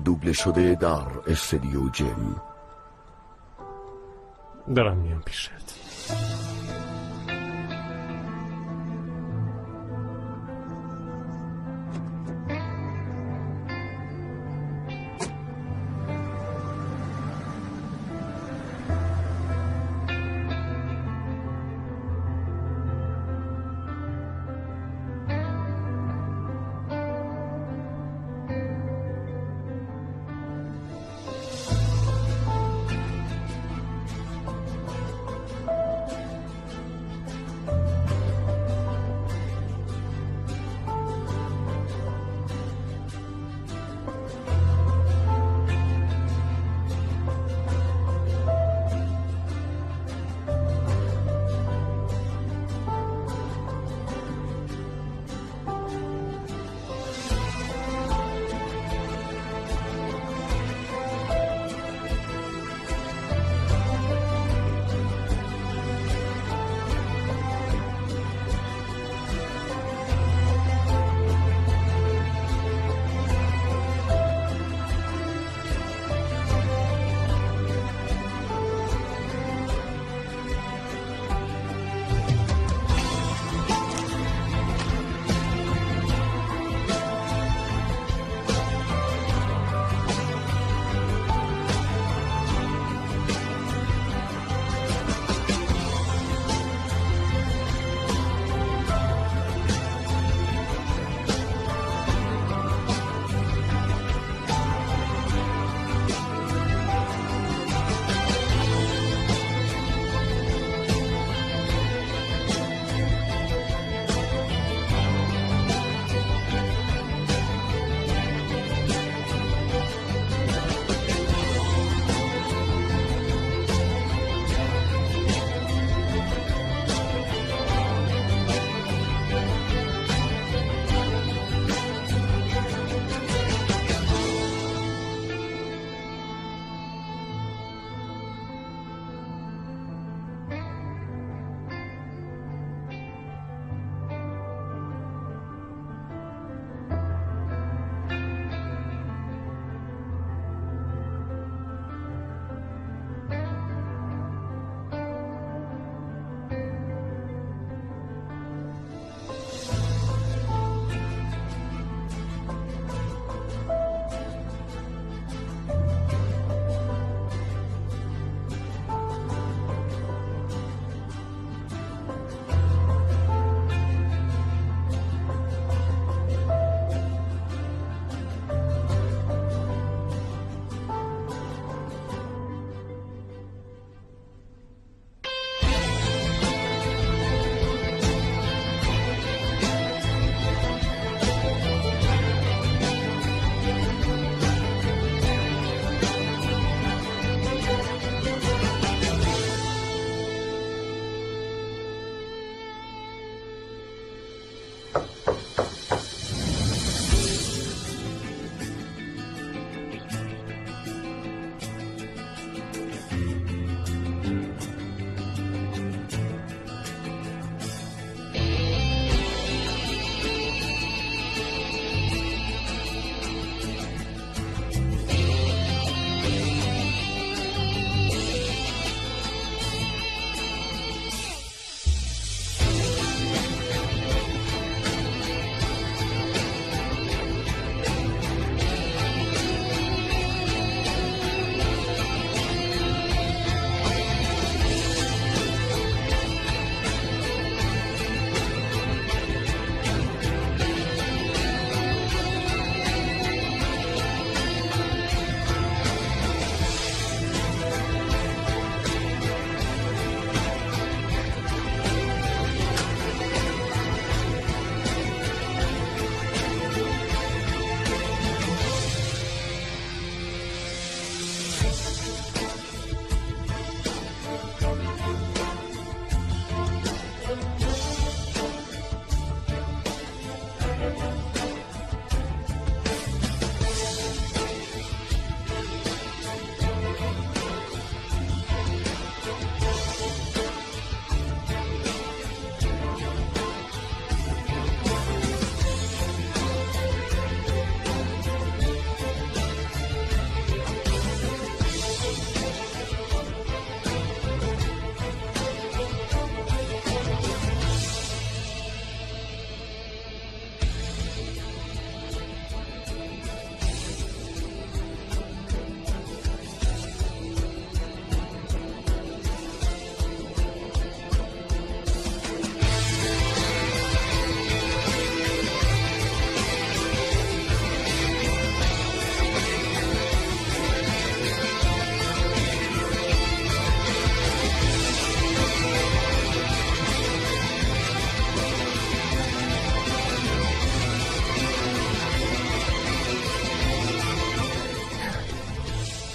دوبله شده در استودیو جیم. دارم میام پیشت.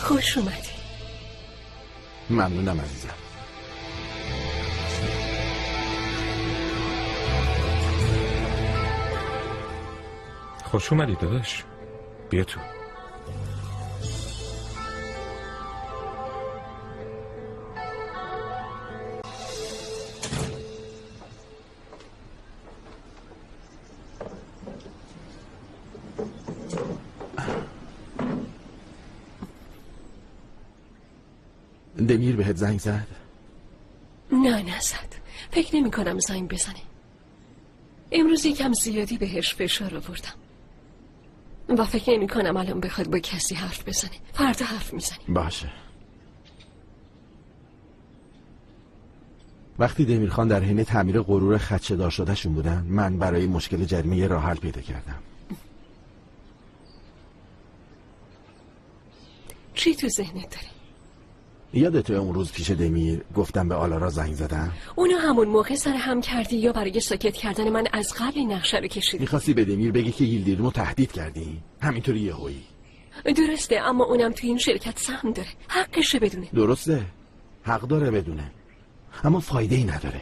خوش اومدی. ممنونم عزیزم. خوش اومدی داداش. بیا تو. دمیر بهت زنگ زد؟ نه نزد. فکر نمی کنم زنگ بزنه. امروز یکم زیادی بهش فشار آوردم و فکر نمی کنم الان بخواد با کسی حرف بزنه. فردا حرف میزنیم. باشه. وقتی دمیر خان در حین تعمیر غرور خدشه‌دار شدهشون بودن، من برای مشکل جریمه یه راه حل پیدا کردم. چی تو ذهنت داری؟ یادته اون روز پیش دمیر گفتم به آلارا زنگ زدم؟ اونو همون موقع سر هم کردی یا برای ساکت کردن من از قبل این نقشه رو کشیدی؟ میخواستی به دمیر بگی که ییلدیرمو تهدید کردی؟ همینطوری یهویی. درسته، اما اونم تو این شرکت سهم داره. حقشه بدونه. درسته، حق داره بدونه، اما فایده ای نداره.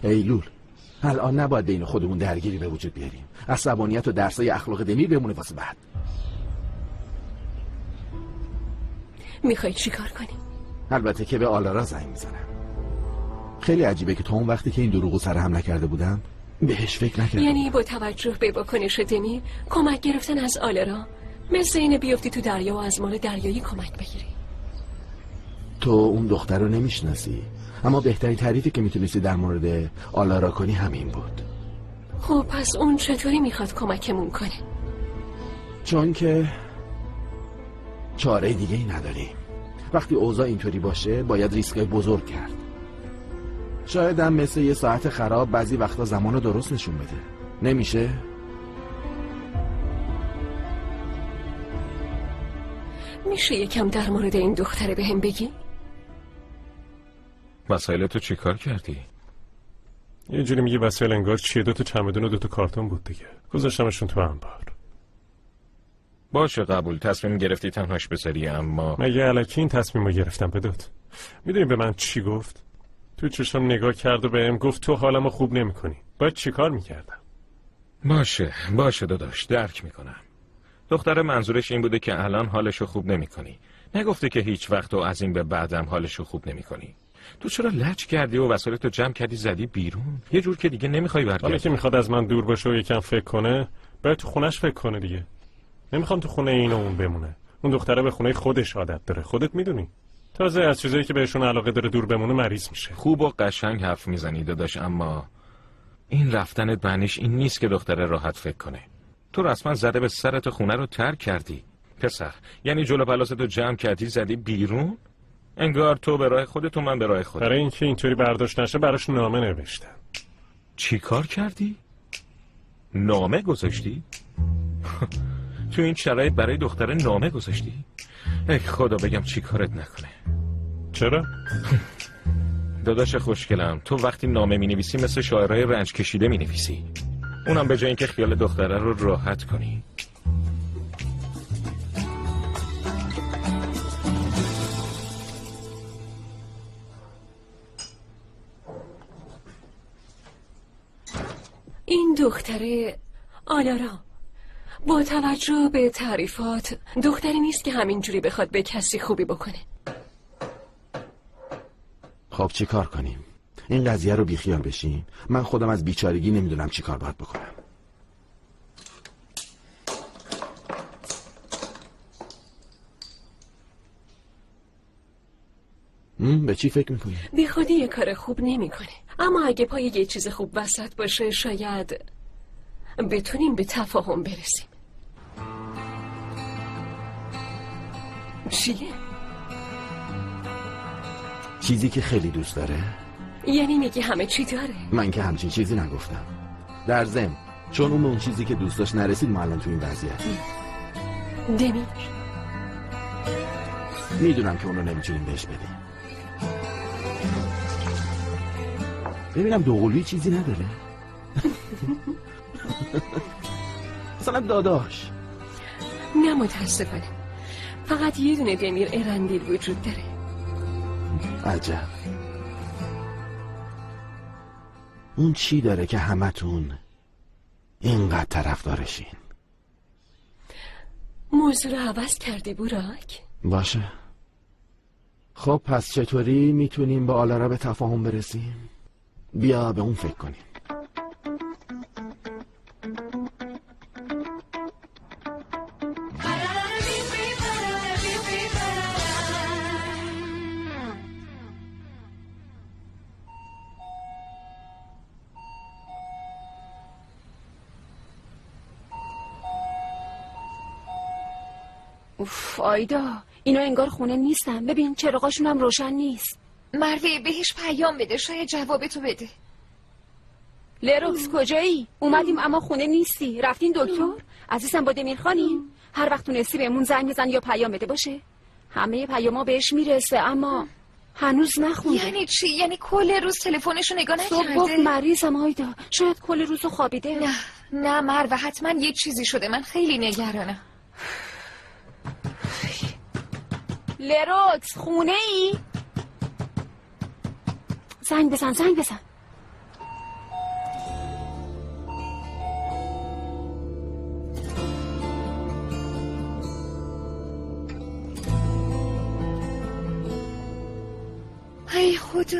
ایلول، الان نباید بین خودمون درگیری به وجود بیاریم. عصبانیت و درسای اخلاق دمیر بمونه واسه بعد. میخوای چی کار کنی؟ البته که به آلارا زنگ میزنم. خیلی عجیبه که تا اون وقتی که این دروغو سر هم نکرده بودم بهش فکر نکردم. یعنی با توجه به واکنش دمیر کمک گرفتن از آلارا مثل اینه بیفتی تو دریا و از مال دریایی کمک بگیری. تو اون دختر رو نمیشناسی، اما بهترین تعریفی که میتونستی در مورد آلارا کنی همین بود. خب پس اون چطوری میخواد کمکمون کنه؟ چون که چاره دیگه ای نداریم. وقتی اوضاع اینطوری باشه باید ریسک بزرگ کرد. شاید هم مثل یه ساعت خراب بعضی وقتا زمان رو درست نشون بده. نمیشه؟ میشه یکم در مورد این دختره به هم بگی؟ وسایل تو چی کار کردی؟ یه جوری میگه وسایل انگار چیه، 2 تا چمدون و 2 تا کارتون بود دیگه. گذاشتمشون تو انبار. باشه قبول، تصمیم گرفتی تنهاش بذاری، اما مگه الکی این تصمیم رو گرفتم بدات؟ میدونی به من چی گفت؟ تو چشم نگاه کرد و بهم گفت تو حالمو خوب نمی‌کنی. باید چیکار می‌کردم؟ باشه داداش، درک میکنم. دختره منظورش این بوده که الان حالشو خوب نمی‌کنی. نگفته که هیچ وقت و از این به بعدم حالشو خوب نمی‌کنی. تو چرا لج کردی و وسایلتو جمع کردی زدی بیرون؟ یه جور که دیگه نمی‌خوای برگردی. حالا که می‌خواد از من دور باشه و یکم فکر کنه، باید تو خونش فکر کنه دیگه. نمیخوام تو خونه این و اون بمونه. اون دختره به خونه خودش عادت داره، خودت میدونی. تازه از چیزایی که بهشون علاقه داره دور بمونه مریض میشه. خوب و قشنگ حرف میزنی داداش، اما این رفتنت معنیش این نیست که دختره راحت فکر کنه. تو رسما زده به سرت خونه رو ترک کردی پسر. یعنی جلو پلاستو جمع کردی زدی بیرون؟ انگار تو به راه خودت و من به راه خودم. برای اینکه اینطوری برداشت نشه براش نامه نوشتم. چی کار کردی؟ نامه گذاشتی؟ تو این شرایط برای دختره نامه گذاشتی؟ ای خدا بگم چی کارت نکنه. چرا؟ داداش خوشگلم، تو وقتی نامه می نویسی مثل شاعرای رنج کشیده می نویسی، اونم به جای اینکه خیال دختره رو راحت کنی. این دختره آلارا با توجه به تعریفات دختری نیست که همینجوری بخواد به کسی خوبی بکنه. خب چی کار کنیم؟ این قضیه رو بیخیال بشیم. من خودم از بیچارگی نمیدونم چی کار باید بکنم. به چی فکر میکنی؟ بی خودی یه کار خوب نمیکنه، اما اگه پای یه چیز خوب وسط باشه شاید بتونیم به تفاهم برسیم. چیه؟ چیزی که خیلی دوست داره؟ یعنی میگی همه چی داره؟ من که همچین چیزی نگفتم. در ضمن چون اون به اون چیزی که دوست داشت نرسید ما الان تو این وضعیتیم. دمیر میدونم که اونو نمیتونیم بهش بدیم. ببینم دوقلوی چیزی نداره؟ مثلا داداش. نه متاسفانه. فقط یه دونه دمیر ارندیل وجود داره. عجب. اون چی داره که همتون اینقدر طرفدارشین؟ موضوع رو عوض کردی براک؟ باشه. خب پس چطوری میتونیم با آلارا به تفاهم برسیم؟ بیا به اون فکر کنیم. اوف آیدا، اینا انگار خونه نیستن. ببین چراغاشون هم روشن نیست. مروه بهش پیام بده، شاید جوابتو بده. لروکس کجایی؟ اومدیم اما خونه نیستی. رفتین دکتر؟ عزیزم با دمیر خانیم؟ هر وقت تونستی بهمون زنگ بزن یا پیام بده باشه. همه پیاما بهش میرسه اما هنوز نخونده. یعنی چی؟ یعنی کل روز تلفنشو نگاه صبح گفت نکرده؟ مریضم آیدا، شاید کل روزو خوابیده. نه مروه، حتما یه چیزی شده. من خیلی نگرانم. لروکس خونه ای؟ زنگ بزن. ای خدا.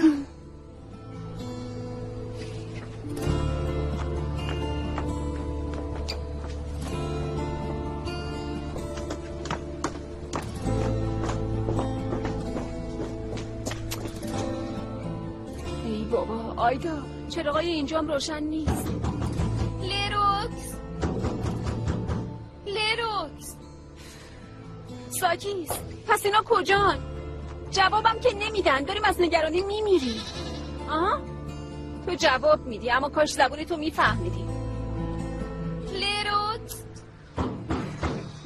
ای بابا آیدا، چراغای اینجام روشن نیست. لروکس ساکیست. پس اینا کجان؟ جوابم که نمیدن. داریم از نگرانی میمیریم. تو جواب میدی اما کاش زبون تو میفهمیدی. لروکس.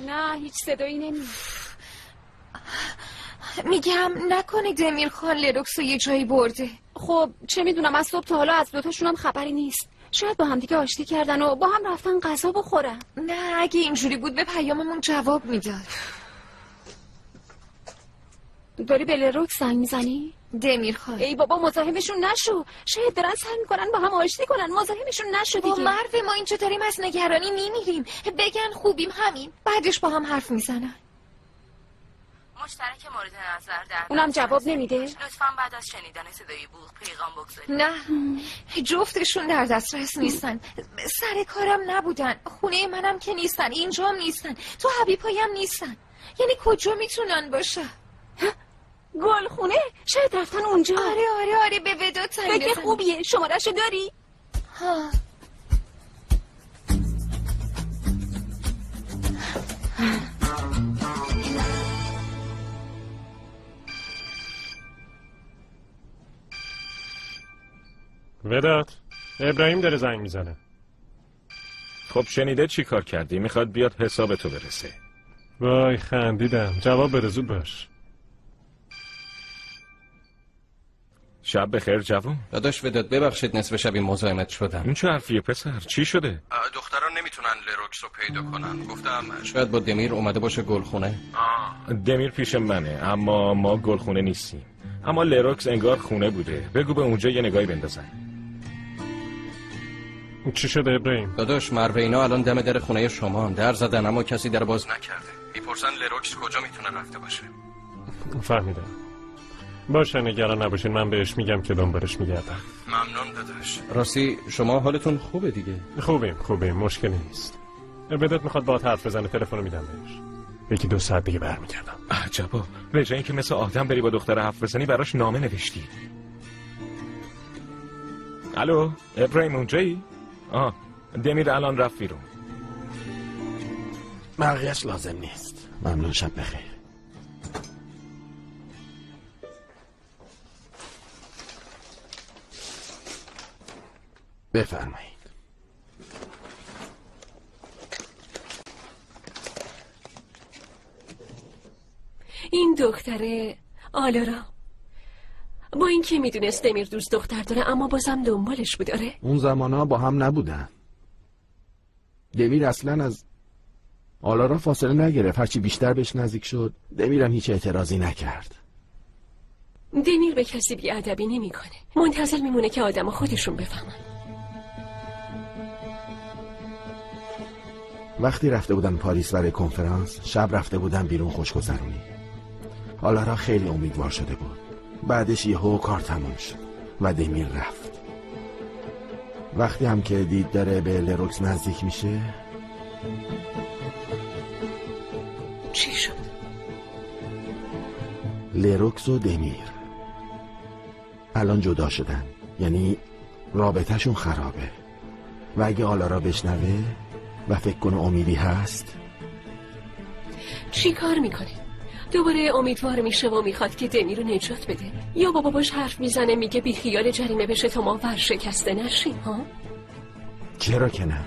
نه هیچ صدایی نمیاد. میگم نکنه دمیر خان لروکسو یه جایی برده. خب چه میدونم، از صبح تا حالا از دوتاشون هم خبری نیست. شاید با هم دیگه آشتی کردن و با هم رفتن غذا بخورن. نه اگه اینجوری بود به پیاممون جواب میداد. داری به لروکس زنگ میزنی؟ دمیر خان. ای بابا مزاحمشون نشو. شاید دارن سعی میکنن با هم آشتی کنن. مزاحمشون نشو دیگه. مروه ما اینجا داریم از نگرانی میمیریم. بگن خوبیم همین، بعدش با هم حرف میزنن. مشترک مورد نظر در اونم جواب نمیده؟ لطفاً بعد از شنیدن صدای بوق پیغام بگذارید. نه جفتشون در دسترس نیستن. سر کارم نبودن، خونه منم که نیستن، اینجام نیستن، تو حبیبایی هم نیستن. یعنی کجا میتونن باشه؟ گلخونه؟ شاید رفتن اونجا. آره به وداد زنگ فکر بزن. خوبیه. شماره‌شو داری؟ ها. وداد، ابراهیم داره زنگ میزنه. خب شنیده چی کار کردی؟ میخواد بیاد حساب تو برسه. وای خندیدم. جواب بده زود باش. شب بخیر جوون. داداش وداد ببخشید نصف شب این مزاحمت شدم. این چه حرفیه پسر؟ چی شده؟ دختران نمیتونن لروکس رو پیدا کنن. گفتم شاید با دمیر اومده باشه گلخونه. دمیر پیش منه اما ما گلخونه نیستیم. اما لروکس انگار خونه بوده. بگو به اونجا یه نگاهی بندازن. چی شده ابراهیم؟ داداش مروه اینا الان دم در خونه شما در زدن اما کسی در باز نکرده. میپرسن لروکس کجا میتونه رفته باشه. فهمیدم. باشه نگران نباشین، من بهش میگم که دنبالش میگردم. ممنون داداش. راستی شما حالتون خوبه دیگه؟ خوبیم مشکلی نیست. وداد میخواد باهات حرف بزنه، تلفن میدم بهش. 1-2 ساعت دیگه برمیگردم. عجبا، به جای اینکه مثل آدم بری با دختر حرف بزنی براش نامه نوشتی. الو ابراهیم اونجایی؟ دمیر الان رفت بیرون. بقیه‌اش لازم نیست. ممنون، شب بخیر. بفرمایید. این دختره آلارا با اینکه میدونست دمیر دوست دختر داره اما بازم دنبالش بود. آره اون زمانا با هم نبودن. دمیر اصلا از آلارا فاصله نگرفت. هرچی بیشتر بهش نزدیک شد دمیرم هیچ اعتراضی نکرد. دمیر به کسی بی‌ادبی نمی‌کنه. منتظر میمونه که آدم‌ها خودشون بفهمن. وقتی رفته بودن پاریس برای کنفرانس، شب رفته بودن بیرون خوشگذرونی. آلارا خیلی امیدوار شده بود. بعدش یهو کار تموم شد و دمیر رفت. وقتی هم که دید داره به لروکس نزدیک میشه، چی شد؟ لروکس و دمیر الان جدا شدن، یعنی رابطهشون خرابه و اگه آلارا بشنوه و فکر کنه امیدی هست، چی کار میکنه؟ دوباره امیدوار میشه و میخواد که دمیر رو نجات بده، یا با باباش حرف میزنه میگه بی خیال جریمه بشه تا ما ورشکسته نشیم؟ ها؟ چرا که نه؟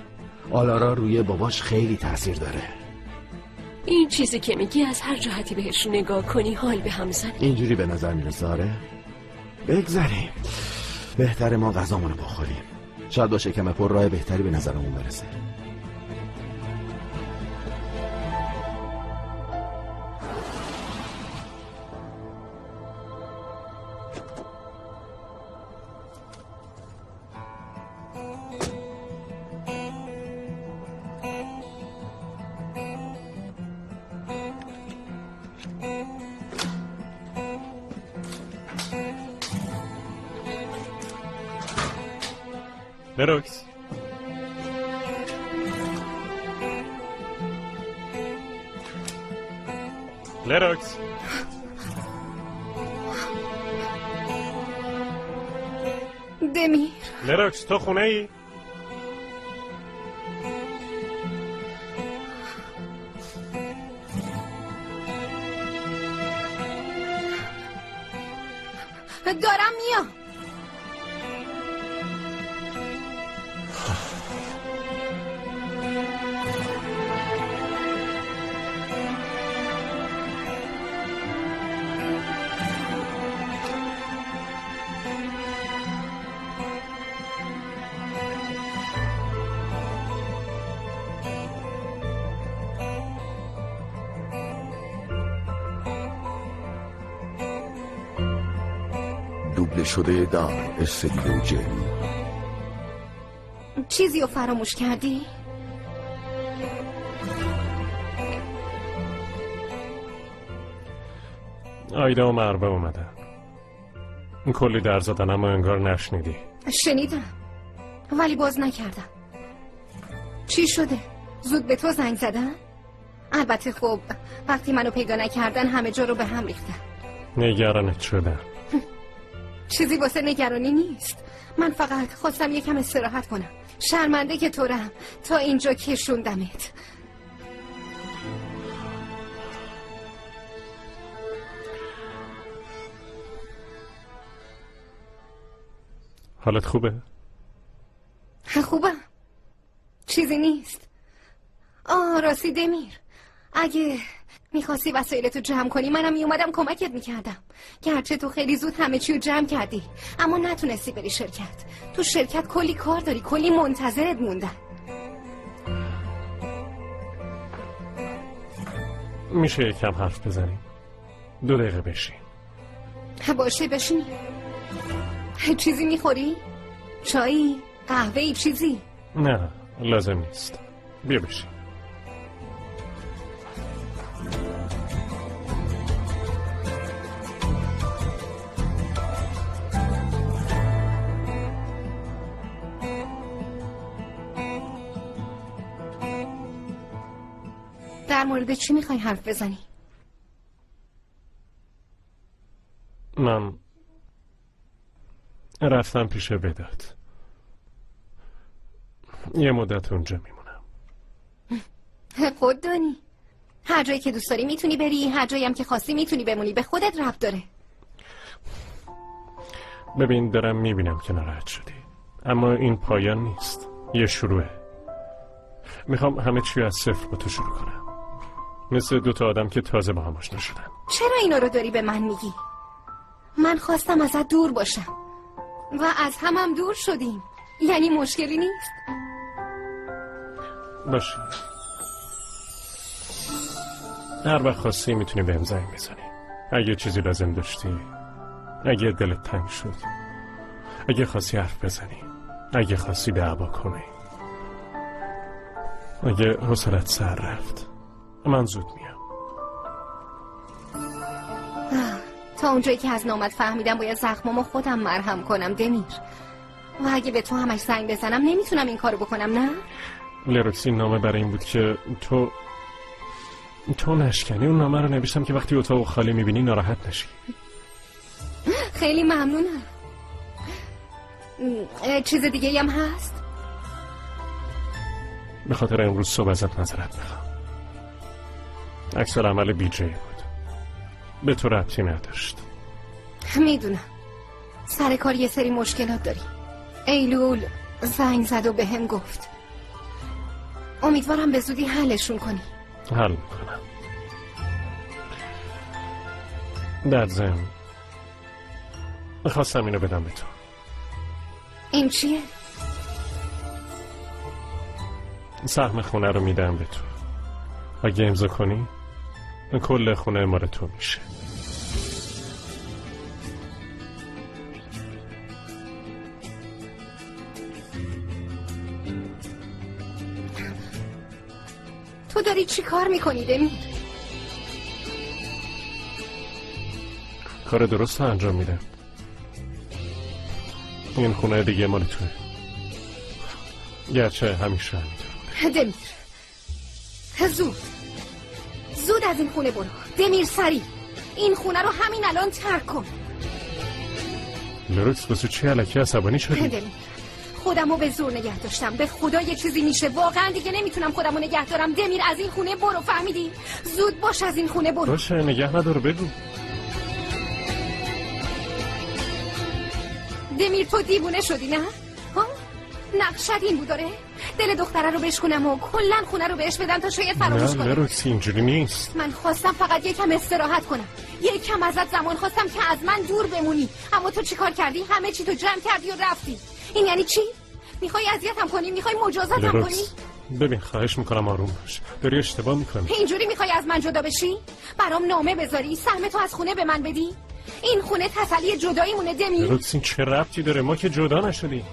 آلارا روی باباش خیلی تاثیر داره. این چیزی که میگی از هر جهتی بهش نگاه کنی حال به هم زنه. اینجوری به نظر میرسه. آره بگذاریم، بهتره ما غذامونو بخوریم. شاید با شکم پر راه بهتری به نظرمون برسه. لروکس، لروکس، دمیر، لروکس تو خونه ای؟ دارم میام. دوبله شده در استدیو جن. چیزی رو فراموش کردی؟ آیدا و مربه اومدن. کلی در زدن اما انگار نشنیدی. شنیدم ولی باز نکردم. چی شده؟ زود به تو زنگ زدن؟ البته خب وقتی منو پیدا نکردن همه جا رو به هم ریختن. نگرانت شدم. چیزی واسه نگرانی نیست. من فقط خواستم یکم استراحت کنم. شرمنده که طورم تا اینجا کشوندمت. حالت خوبه؟ خوبم، چیزی نیست. راستی دمیر، اگه میخواستی وسایلتو جمع کنی منم میومدم کمکت میکردم. گرچه تو خیلی زود همه چیو جمع کردی اما نتونستی بری شرکت. تو شرکت کلی کار داری، کلی منتظرت موندن. میشه یکم حرف بزنیم؟ 2 دقیقه بشین. باشه بشین. چیزی میخوری؟ چایی؟ قهوه‌ای چیزی؟ نه لازم نیست. بیا بشین. در مورد چی میخوای حرف بزنی؟ من رفتم پیش بدات. یه مدت اونجا میمونم. خود دانی هر جایی که دوست داری میتونی بری، هر جایی هم که خواستی میتونی بمونی. به خودت ربط داره. ببین دارم میبینم که ناراحت شدی اما این پایان نیست، یه شروعه. میخوام همه چی از صفر با تو شروع کنم، مثل 2 آدم که تازه با هم آشنا شدن. چرا اینا رو داری به من میگی؟ من خواستم ازت دور باشم و از همم دور شدیم، یعنی مشکلی نیست. باشه هر وقت خواستی میتونی بهم زنگ بزنی. اگه چیزی لازم داشتی، اگه دلت تنگ شد، اگه خواستی حرف بزنی، اگه خواستی دعوا کنی، اگه حوصلت سر رفت، من زود میام. تا اونجایی که از نامت فهمیدم باید زخمامو خودم مرهم کنم دمیر. و اگه به تو همش زنگ بزنم نمیتونم این کارو بکنم، نه؟ لروکس، این نامه برای این بود که تو نشکنی. اون نامه رو نوشتم که وقتی اتاق خالی میبینی ناراحت نشی. خیلی ممنونم. چیز دیگه هم هست؟ به خاطر امروز صبح ازت نظرت میخوام. عکس العمل بی جی بود، به تو ربطی نداشت. میدونم سر کار یه سری مشکلات داری. ایلول زنگ زد و به هم گفت. امیدوارم به زودی حلشون کنی. حل میکنم. در ضمن خواستم اینو بدم به تو. این چیه؟ سهم خونه رو میدم به تو. اگه امضا کنی کل خونه مال تو میشه. تو داری چی کار میکنی دمیر؟ کار درست رو انجام میدم. این خونه دیگه مال توه، گرچه همیشه همینطور. دمیر زود از این خونه برو. دمیر سریع این خونه رو همین الان ترک کن. لروکس واسه چی الکی عصبانی شدی؟ دمیر خودم رو به زور نگه داشتم. به خدا یه چیزی میشه. واقعا دیگه نمیتونم خودم رو نگه دارم. دمیر از این خونه برو، فهمیدی؟ زود باش از این خونه برو. باشه نگه ندارو، بگو. دمیر تو دیوونه شدی نه؟ ها؟ نقشت این بود داره؟ دل دختره رو بشکنم و کلن خونه رو بهش بدم تا شاید فراموش کنه. نه لروکس اینجوری نیست. من خواستم فقط یکم استراحت کنم. یکم ازت زمان خواستم که از من دور بمونی. اما تو چی کار کردی؟ همه چی تو جمع کردی و رفتی. این یعنی چی؟ میخوای اذیتم کنی؟ میخوای مجازاتم کنی؟ ببین خواهش میکنم آروم باش. داری اشتباه میکنی. اینجوری میخوای از من جدا بشی؟ برام نامه بذاری؟ سهم تو از خونه به من بدی؟ این خونه تسلی جداییمونه دمیر. لروکس این چه ربطی داره؟ ما که جدا نشدیم.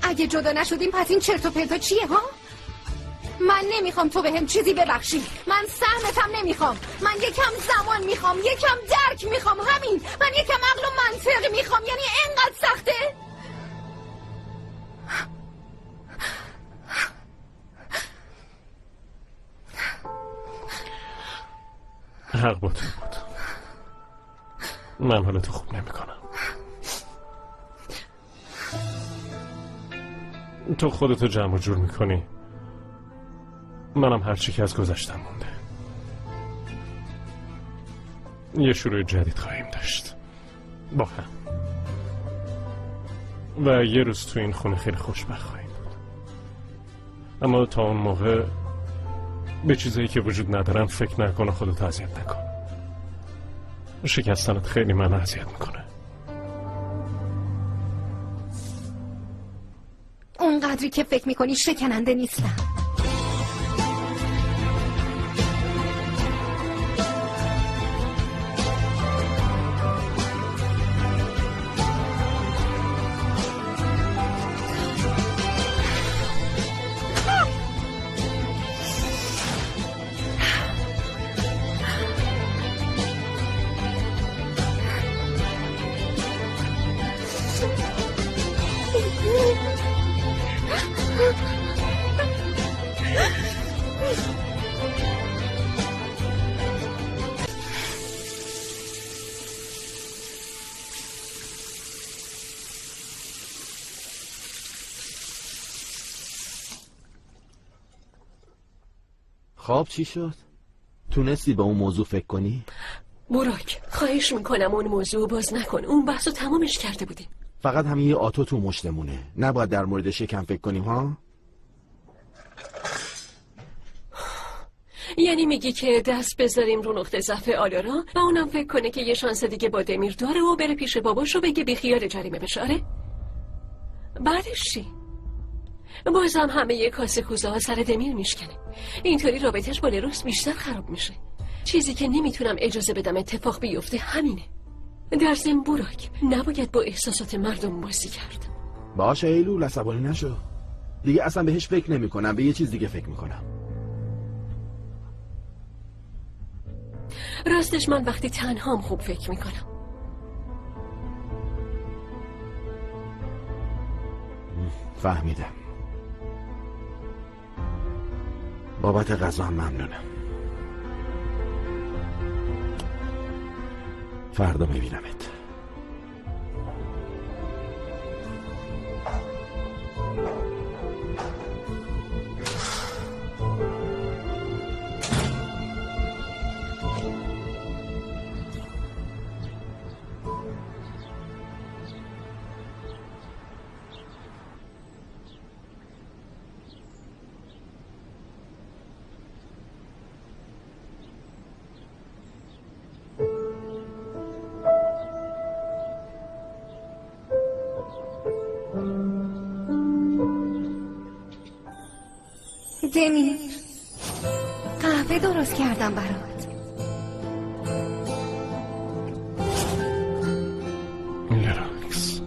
اگه جدا نشدیم پس این چرت و پرتا چیه ها؟ من نمیخوام تو بهم چیزی ببخشی. من سهمتم نمیخوام. من یکم زمان میخوام، یکم درک میخوام. همین. من یکم عقل و منطق میخوام. یعنی اینقدر سخته؟ حق با تو بود. من حالتو خوب نمیکنم. تو خودتو جمع و جور میکنی، منم هرچی که از گذشتم مونده. یه شروع جدید خواهیم داشت با هم و یه روز تو این خونه خیلی خوشبخت خواهیم بود. اما تا اون موقع به چیزایی که وجود ندارن فکر نکن و خودت اذیت نکن. شکستنت خیلی من اذیت میکنه. اونقدری که فکر میکنی شکننده نیستم. خب چی شد؟ تونستی به اون موضوع فکر کنی؟ براک خواهش میکنم اون موضوع باز نکن. اون بحثو تمامش کرده بودیم. فقط همین یه آتو تو مشتمونه. نباید در موردش یکم فکر کنیم ها؟ یعنی میگی که دست بذاریم رو نقطه ضعف آلارا و اونم فکر کنه که یه شانس دیگه با دمیر داره و بره پیش باباش و بگه بیخیال جریمه بشه؟ آره؟ بعدش چی؟ بازم همه کاسه کوزه ها سر دمیر میشکنه. اینطوری رابطش با لروکس بیشتر خراب میشه. چیزی که نمیتونم اجازه بدم اتفاق بیفته همینه. در ضمن براک نباید با احساسات مردم بازی کرد. باشه ایلول، عصبانی نشو. دیگه اصلا بهش فکر نمی کنم، به یه چیز دیگه فکر میکنم. راستش من وقتی تنهام خوب فکر میکنم. فهمیدم. بابت غذا هم ممنونم. فردا میبینمت. دمیر، قهوه درست کردم برات. لروکس.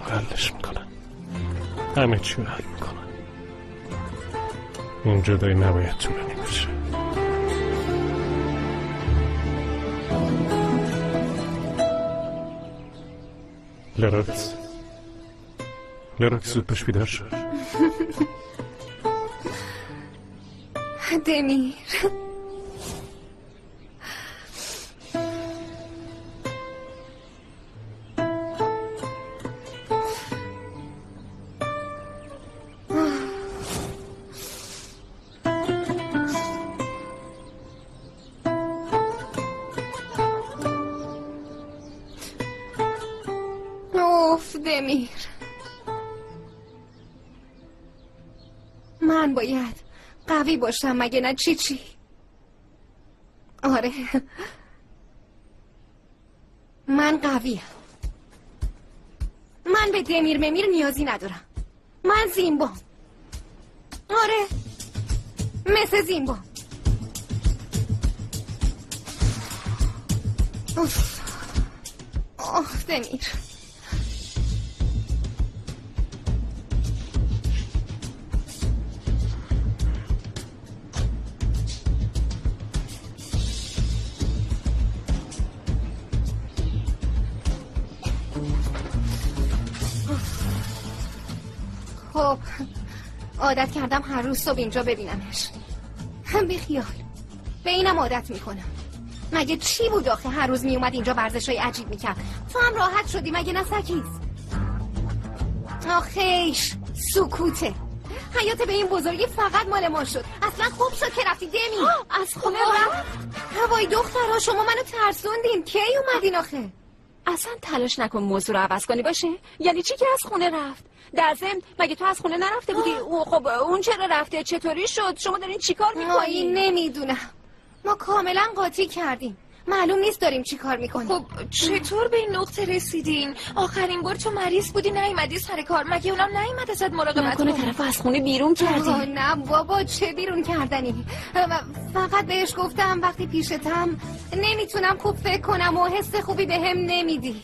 حلش میکنن، همه چی رو حل میکنن. این جدایی نباید طولانی بشه. لروکس زود باش بیدار شد. دمیر، دمیر، من باید قوی باشم مگه نه چی؟ آره من قویم. من به دمیر ممیر نیازی ندارم. من زیمبام. آره مثل زیمبام. دمیر، خب عادت کردم هر روز صبح اینجا ببینمش. هم بیخیال، به اینم عادت میکنم. مگه چی بود آخه هر روز میومد اینجا ورزشای عجیب میکرد؟ تو هم راحت شدی مگه نه سکیز؟ آخیش سکوته. حیات به این بزرگی فقط مال ما شد. اصلا خوب شد که رفتی دمی. از خونه رفت. هوای دخترها شما منو ترسوندین. کی اومدین آخه؟ اصلا تلاش نکن موضوع رو عوض کنی باشه. یعنی چی که از خونه رفت؟ در ضمن مگه تو از خونه نرفته بودی؟ خب اون چرا رفته؟ چطوری شد؟ شما دارین چیکار میکنین؟ نمیدونم. ما کاملا قاطی کردیم. معلوم نیست داریم چی کار میکنیم. خب چطور به این نقطه رسیدین؟ آخرین بار تو مریض بودی نیومدی سر کار، مگه اونم نیومد ازت مراقبت کنه؟ طرف از خونه بیرون کردی؟ نه بابا چه بیرون کردنی؟ فقط بهش گفتم وقتی پیشتم نمیتونم خوب فکر کنم و حس خوبی بهم نمیدی.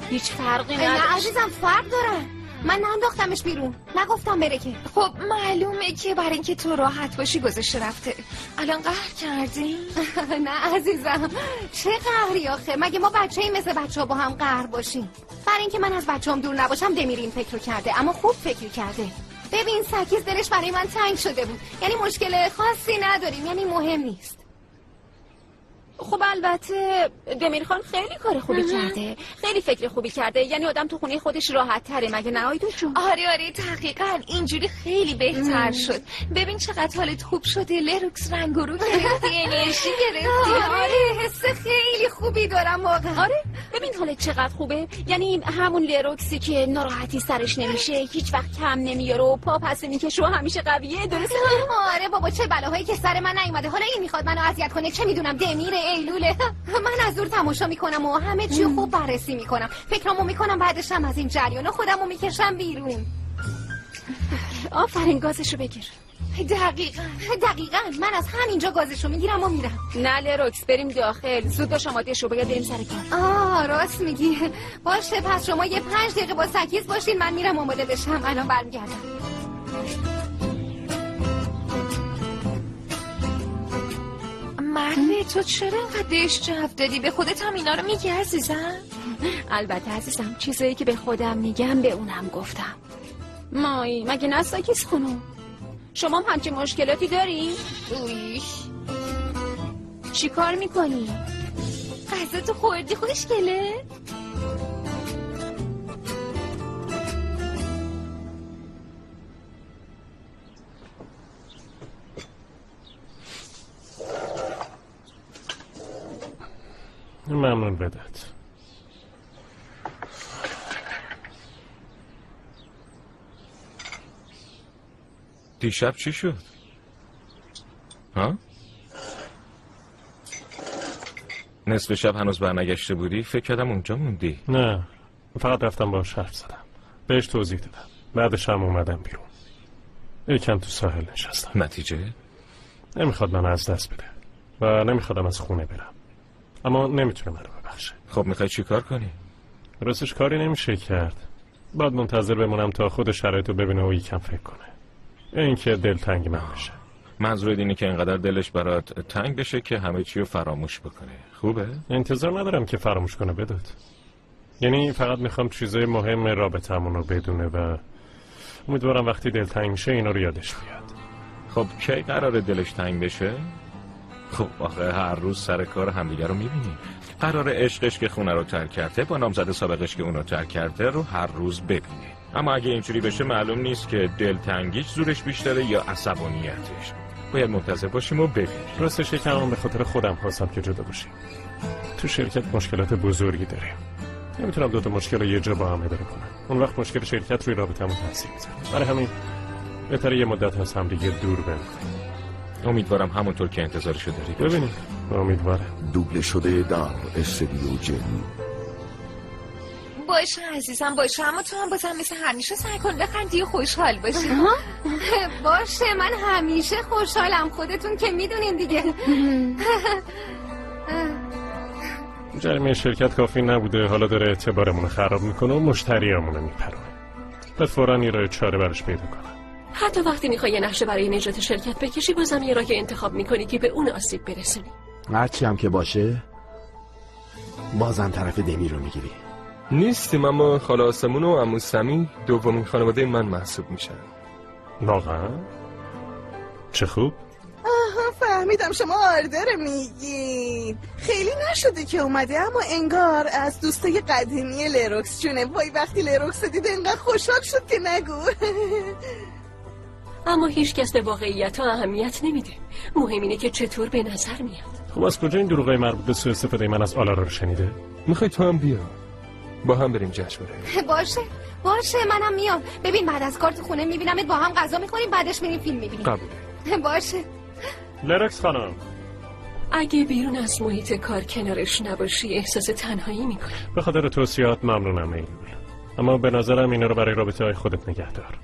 هیچ فرقی نداره. نه عزیزم فرق داره. من ننداختمش بیرون، نگفتم بره که. خب معلومه که برای اینکه تو راحت باشی گذاشته رفته. الان قهر کردی؟ نه عزیزم چه قهری آخه؟ مگه ما بچه‌ای مثل بچه‌ها با هم قهر باشیم؟ برای اینکه من از بچه‌ام دور نباشم دمیر این فکر رو کرده، اما خوب فکر کرده. ببین سکیز دلش برای من تنگ شده بود. یعنی مشکل خاصی نداریم، یعنی مهم نیست. خب البته دمیر خان خیلی کار خوبی کرده، خیلی فکر خوبی کرده. یعنی آدم تو خونه خودش راحت تره، مگه نه آیدو جون؟ آره دقیقاً اینجوری خیلی بهتر شد. ببین چقدر حالت خوب شده لروکس، رنگ و رو گرفتی، انرژی گرفتی. آره حس خیلی خوبی دارم واقعا. آره ببین حالت چقدر خوبه. یعنی همون لروکسی که ناراحتی سرش نمیشه، هیچ وقت کم نمیاره و پا پس میکشه و همیشه قویه. درسته؟ آره بابا چه بلاهایی که سر من نیومده. حالا این میخواد منو اذیت کنه، چه میدونم دمیر ایلوله. من از دور تماشا میکنم و همه چی خوب بررسی میکنم، فکرامو میکنم، بعدش هم از این جریانا خودمو میکشم بیرون. آفرین گازشو بگیر. دقیقاً من از همینجا گازشو میگیرم و میرم. نه لروکس بریم داخل، زود باش آماده شو بگه بریم سر کار. راست میگی. باشه پس شما یه 5 دقیقه با سکیز باشین، من میرم آماده بشم، الان برمیگردم. مرد تو چرا اینقدر بهش جو دادی؟ به خودت هم اینا رو میگی عزیزم؟ البته عزیزم، چیزایی که به خودم میگم به اونم گفتم. مایی مگه نه ساکیز خانم؟ شما هم همچین مشکلاتی داری؟ چی کار میکنی؟ غذا تو خوردی خوشگله؟ ممنون بدت. دیشب چی شد؟ ها؟ نصف شب هنوز برنگشته بودی؟ فکر کردم اونجا موندی. نه فقط رفتم باهاش حرف زدم، بهش توضیح دادم، بعدش هم اومدم بیرون، یکم تو ساحل نشستم. نتیجه؟ نمیخواد من از دست بده و نمیخوادم از خونه برم، اما نمیتونه منو ببخشه. خب میخوای چی کار کنی؟ راستش کاری نمیشه کرد، باید منتظر بمونم تا خود شرایطو ببینه و یکم فکر کنه، اینکه دلتنگ من بشه. منظورت اینه که اینقدر دلش برات تنگ بشه که همه چی رو فراموش بکنه. خوبه؟ انتظار ندارم که فراموش کنه بدت، یعنی فقط میخوام چیزای مهم رابطمون رو بدونه و امیدوارم وقتی دلتنگ میشه اینا رو یادش بیاد. خب کی قراره دلش تنگ بشه؟ خب آخه هر روز سر کار همدیگه رو میبینیم. قرار عشقش که خونه رو ترک کرده با نامزد سابقش که اونو ترک کرده رو هر روز ببینه. اما اگه اینجوری بشه معلوم نیست که دلتنگیش زورش بیشتره یا عصبانیتش. باید منتظر باشیم و ببینیم. راستش یکم به خاطر خودم خواستم که جدا باشیم. تو شرکت مشکلات بزرگی داریم، نمیتونم دوتا مشکل رو یه جا با هم اداره کنم. اون وقت مشکل شرکت روی رابطمون تاثیر میذاره. برای همین بهتره یه مدت از هم دیگه دور بمونیم. امیدوارم همونطور که انتظارشو داری. ببینیم. امیدوارم. دوبله شده در استودیو جن. باشه عزیزم باشه، اما تو هم بازم مثل همیشه سعی کن بخندی و خوشحال باشی. باشه من همیشه خوشحالم، خودتون که میدونین دیگه. جریمه شرکت کافی نبوده، حالا داره اعتبارمون خراب میکنه و مشتریامونو میپرونه. بعد فوراً یه راه چاره براش پیدا کنم. حتی وقتی میخوای یه نقشه برای نجات شرکت بکشی بازم یه راهی انتخاب میکنی که به اون آسیب برسونی. هرچی هم که باشه بازم طرف دمیر رو میگیری. نیستیم، اما خاله آسمون و عمو سمی دومین خانواده من محسوب میشن. واقعا؟ چه خوب؟ آها فهمیدم شما آردر میگین. خیلی نشده که اومده، اما انگار از دوستای قدیمی لروکس جونه. وای وقتی لروکس دید انقدر خوشحال شد که نگو. اما هیچ کس به واقعیت ها اهمیت نمیده، مهم اینه که چطور به نظر میاد. خب از کجا این دروغای مربوط به سوء استفاده من از آلارا رو شنیده؟ میخوای تو هم بیا با هم بریم جشنواره؟ باشه منم میام. ببین بعد از کار تو خونه میبینمت، با هم غذا میخوریم، بعدش میریم فیلم میبینیم. قبوله. باشه. لروکس خانم، اگه بیرون از محیط کار کنارش نباشی احساس تنهایی میکنی. به خاطر توصیهات ممنونم ایلول، اما به نظرم اینا رو برای رابطه های خودت نگه دار.